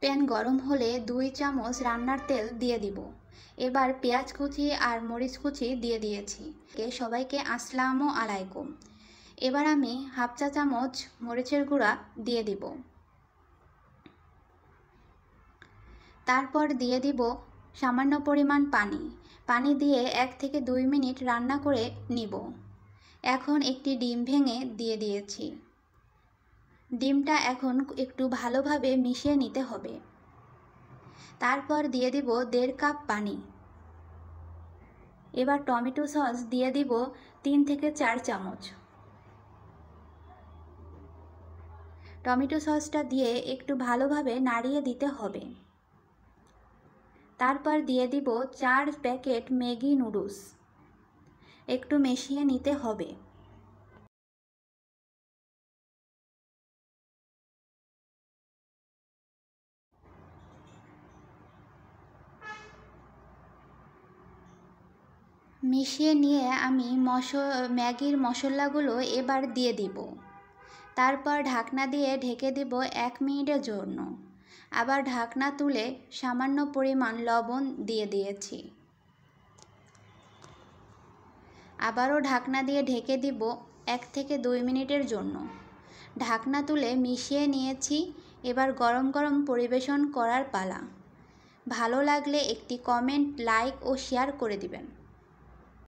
Pan গরম হলে 2 চামচ রান্নার তেল দিয়ে দিব। এবার পেঁয়াজ কুচি আর মরিচ কুচি দিয়ে দিয়েছি। সবাইকে আসসালামু আলাইকুম। এবার আমি হাফ চা চামচ মরিচের গুঁড়া দিয়ে দিব। তারপর দিয়ে দিব সামান্য পরিমাণ পানি। পানি দিয়ে 1 থেকে 2 মিনিট রান্না করে নিব। এখন একটি ডিম ভেঙে দিয়ে দিয়েছি। ডিমটা এখন একটু ভালোভাবে মিশিয়ে নিতে হবে। তারপর দিয়ে দিব 1.5 কাপ পানি। এবার টমেটো সস দিয়ে দিব 3 থেকে 4 চামচ। টমেটো সসটা দিয়ে একটু ভালোভাবে নাড়িয়ে দিতে হবে। তারপর দিয়ে দিব 4 প্যাকেট ম্যাগি নুডলস। একটু মিশিয়ে নিতে হবে। মিশিয়ে নিয়ে আমি ম্যাগির মশলাগুলো এবার দিয়ে দিব। তারপর ঢাকনা দিয়ে ঢেকে দিব 1 মিনিটের জন্য। আবার ঢাকনা তুলে সামান্য পরিমাণ লবণ দিয়ে দিয়েছি। আবারও ঢাকনা দিয়ে ঢেকে দিব 1 থেকে 2 মিনিটের জন্য। ঢাকনা তুলে মিশিয়ে নিয়েছি। এবার গরম গরম পরিবেশন করার পালা। ভালো লাগলে একটি কমেন্ট, লাইক ও শেয়ার করে দিবেন।